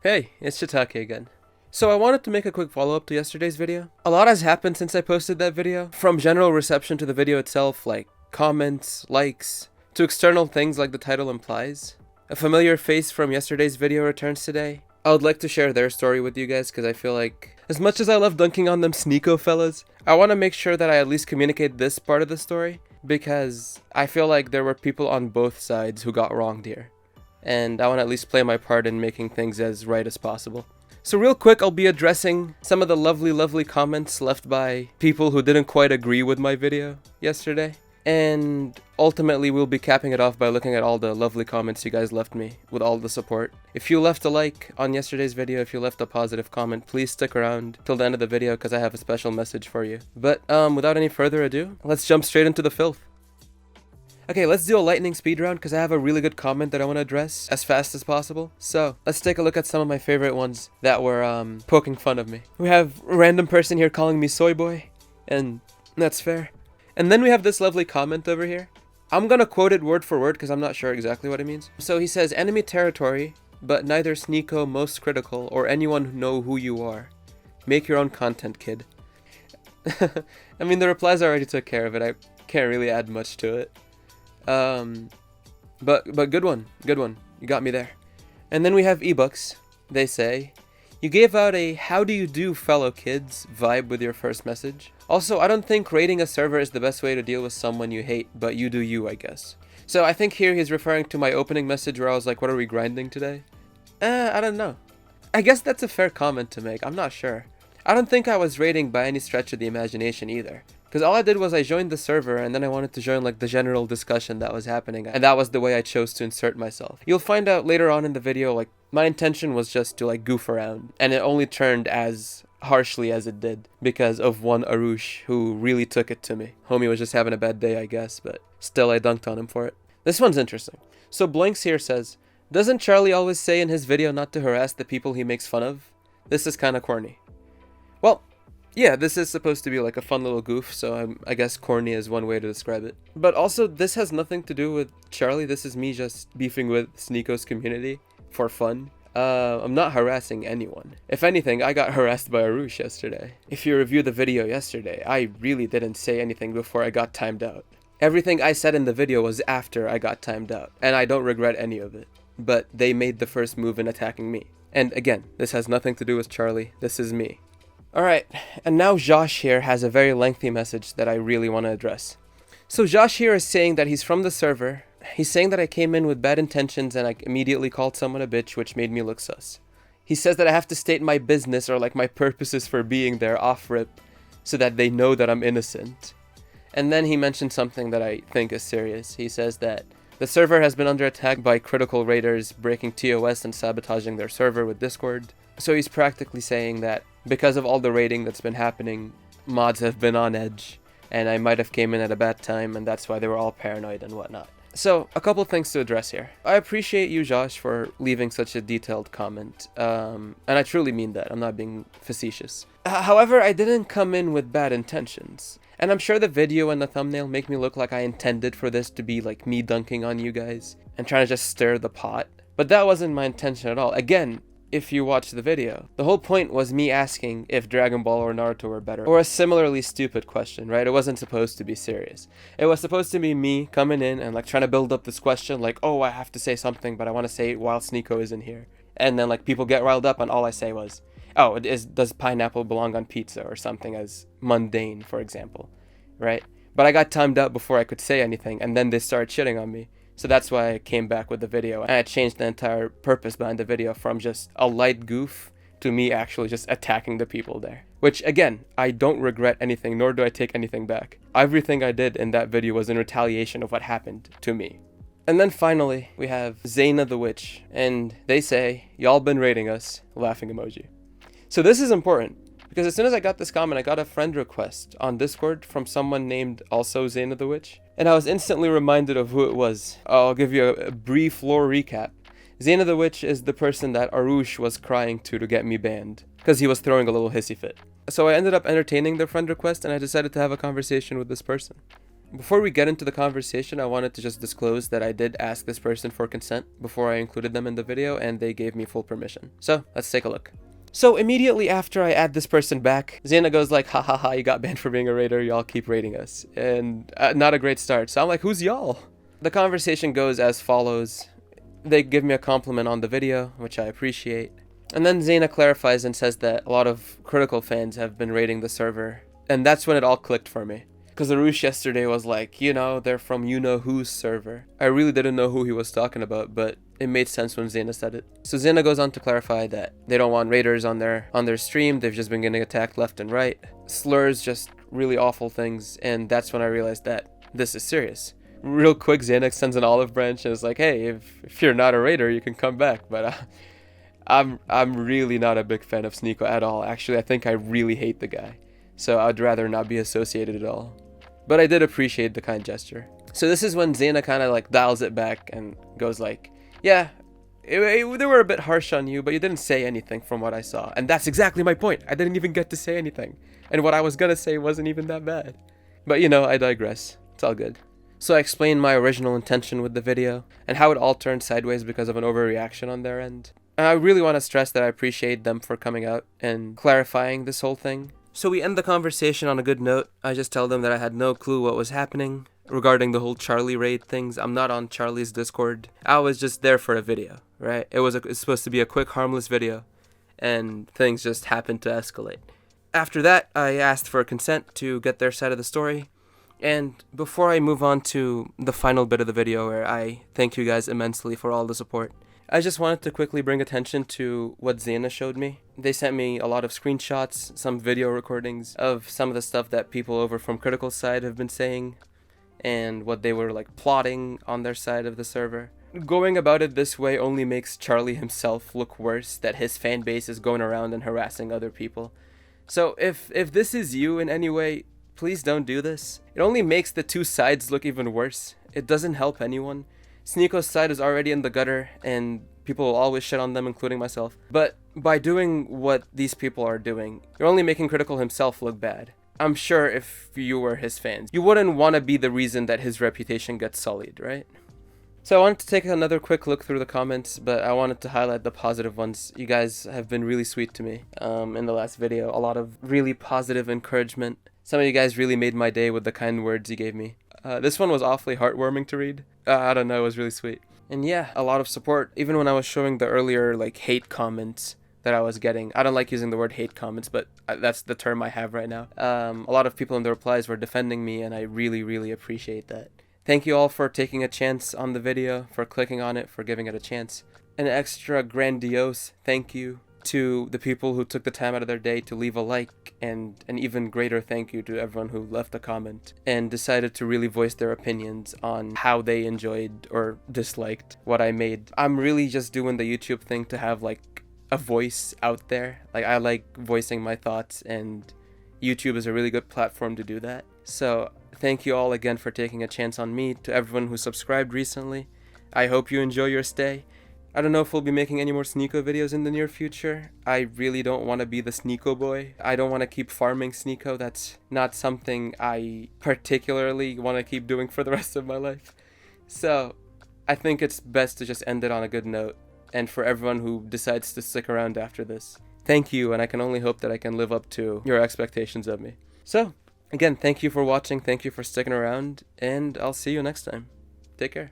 Hey, it's Shiitake again. So I wanted to make a quick follow-up to yesterday's video. A lot has happened since I posted that video, from general reception to the video itself, like comments, likes, to external things like the title implies. A familiar face from yesterday's video returns today. I would like to share their story with you guys because I feel like, as much as I love dunking on them Sneako fellas, I want to make sure that I at least communicate this part of the story, because I feel like there were people on both sides who got wronged here. And I want to at least play my part in making things as right as possible. So real quick, I'll be addressing some of the lovely comments left by people who didn't quite agree with my video yesterday. And ultimately, we'll be capping it off by looking at all the lovely comments you guys left me with all the support. If you left a like on yesterday's video, if you left a positive comment, please stick around till the end of the video because I have a special message for you. But without any further ado, let's jump straight into the filth. Okay, let's do a lightning speed round because I have a really good comment that I want to address as fast as possible. So, let's take a look at some of my favorite ones that were poking fun of me. We have a random person here calling me soy boy, and that's fair. And then we have this lovely comment over here. I'm gonna quote it word for word because I'm not sure exactly what it means. So he says, enemy territory, but neither Sneako, most critical, or anyone know who you are. Make your own content, kid. I mean, the replies already took care of it. I can't really add much to it. But good one. You got me there. And then we have ebooks. They say, you gave out a how do you do fellow kids vibe with your first message. Also, I don't think raiding a server is the best way to deal with someone you hate, but you do you, I guess. So I think here he's referring to my opening message where I was like, what are we grinding today? I don't know. I guess that's a fair comment to make. I'm not sure. I don't think I was raiding by any stretch of the imagination either. Because all I did was I joined the server and then I wanted to join like the general discussion that was happening. And that was the way I chose to insert myself. You'll find out later on in the video, like, my intention was just to like goof around. And it only turned as harshly as it did because of one Arush who really took it to me. Homie was just having a bad day, I guess, but still I dunked on him for it. This one's interesting. So Blinks here says, doesn't Charlie always say in his video not to harass the people he makes fun of? This is kinda corny. Well, yeah, this is supposed to be like a fun little goof, so I guess corny is one way to describe it. But also, this has nothing to do with Charlie. This is me just beefing with Sneako's community for fun. I'm not harassing anyone. If anything, I got harassed by Arush yesterday. If you review the video yesterday, I really didn't say anything before I got timed out. Everything I said in the video was after I got timed out, and I don't regret any of it. But they made the first move in attacking me. And again, this has nothing to do with Charlie. This is me. Alright, and now Josh here has a very lengthy message that I really want to address. So Josh here is saying that he's from the server. He's saying that I came in with bad intentions and I immediately called someone a bitch, which made me look sus. He says that I have to state my business or like my purposes for being there off rip so that they know that I'm innocent. And then he mentioned something that I think is serious. He says that the server has been under attack by critical raiders breaking TOS and sabotaging their server with Discord. So he's practically saying that because of all the raiding that's been happening, mods have been on edge, and I might have came in at a bad time, and that's why they were all paranoid and whatnot. So, a couple things to address here. I appreciate you, Josh, for leaving such a detailed comment, and I truly mean that. I'm not being facetious. However, I didn't come in with bad intentions. And I'm sure the video and the thumbnail make me look like I intended for this to be like me dunking on you guys and trying to just stir the pot. But that wasn't my intention at all. Again, if you watch the video, the whole point was me asking if Dragon Ball or Naruto were better, or a similarly stupid question, right? It wasn't supposed to be serious. It was supposed to be me coming in and like trying to build up this question, like, oh, I have to say something, but I want to say it while Sneako isn't here. And then like people get riled up and all I say was, oh, does pineapple belong on pizza or something as mundane, for example, right? But I got timed out before I could say anything, and then they started shitting on me. So that's why I came back with the video, and I changed the entire purpose behind the video from just a light goof to me actually just attacking the people there. Which, again, I don't regret anything, nor do I take anything back. Everything I did in that video was in retaliation of what happened to me. And then finally, we have Zaina the Witch, and they say, y'all been raiding us, laughing emoji. So this is important, because as soon as I got this comment, I got a friend request on Discord from someone named also Zaina the Witch. And I was instantly reminded of who it was. I'll give you a brief lore recap. Zaina the Witch is the person that Arush was crying to get me banned, because he was throwing a little hissy fit. So I ended up entertaining their friend request and I decided to have a conversation with this person. Before we get into the conversation, I wanted to just disclose that I did ask this person for consent before I included them in the video, and they gave me full permission. So let's take a look. So immediately after I add this person back, Zena goes like, ha ha ha, you got banned for being a raider, y'all keep raiding us. And not a great start. So I'm like, who's y'all? The conversation goes as follows. They give me a compliment on the video, which I appreciate. And then Zena clarifies and says that a lot of Critical fans have been raiding the server. And that's when it all clicked for me. Because Arush yesterday was like, you know, they're from you-know-who's server. I really didn't know who he was talking about, but it made sense when Zena said it. So Zena goes on to clarify that they don't want raiders on their stream. They've just been getting attacked left and right. Slurs, just really awful things. And that's when I realized that this is serious. Real quick, Zena sends an olive branch and is like, hey, if you're not a raider, you can come back. But I'm really not a big fan of Sneako at all. Actually, I think I really hate the guy. So I'd rather not be associated at all. But I did appreciate the kind gesture. So this is when Zena kind of like dials it back and goes like, yeah, they were a bit harsh on you, but you didn't say anything from what I saw. And that's exactly my point. I didn't even get to say anything. And what I was gonna say wasn't even that bad. But you know, I digress. It's all good. So I explained my original intention with the video and how it all turned sideways because of an overreaction on their end. And I really want to stress that I appreciate them for coming out and clarifying this whole thing. So we end the conversation on a good note. I just tell them that I had no clue what was happening regarding the whole Charlie raid things. I'm not on Charlie's Discord. I was just there for a video, right? It's supposed to be a quick, harmless video, and things just happened to escalate. After that, I asked for consent to get their side of the story. And before I move on to the final bit of the video where I thank you guys immensely for all the support, I just wanted to quickly bring attention to what Zena showed me. They sent me a lot of screenshots, some video recordings of some of the stuff that people over from Critical side have been saying and what they were like plotting on their side of the server. Going about it this way only makes Charlie himself look worse, that his fan base is going around and harassing other people. So if this is you in any way, please don't do this. It only makes the two sides look even worse. It doesn't help anyone. Sneako's side is already in the gutter, and people will always shit on them, including myself. But by doing what these people are doing, you're only making Critical himself look bad. I'm sure if you were his fans, you wouldn't want to be the reason that his reputation gets sullied, right? So I wanted to take another quick look through the comments, but I wanted to highlight the positive ones. You guys have been really sweet to me in the last video. A lot of really positive encouragement. Some of you guys really made my day with the kind words you gave me. This one was awfully heartwarming to read. I don't know, it was really sweet. And yeah, a lot of support. Even when I was showing the earlier like hate comments that I was getting. I don't like using the word hate comments, but that's the term I have right now. A lot of people in the replies were defending me, and I really, really appreciate that. Thank you all for taking a chance on the video, for clicking on it, for giving it a chance. An extra grandiose thank you to the people who took the time out of their day to leave a like, and an even greater thank you to everyone who left a comment and decided to really voice their opinions on how they enjoyed or disliked what I made. I'm really just doing the YouTube thing to have like a voice out there. Like, I like voicing my thoughts, and YouTube is a really good platform to do that. So thank you all again for taking a chance on me. To everyone who subscribed recently, I hope you enjoy your stay. I don't know if we'll be making any more Sneako videos in the near future. I really don't want to be the Sneako boy. I don't want to keep farming Sneako. That's not something I particularly want to keep doing for the rest of my life. So I think it's best to just end it on a good note. And for everyone who decides to stick around after this, thank you, and I can only hope that I can live up to your expectations of me. So again, thank you for watching, thank you for sticking around, and I'll see you next time. Take care.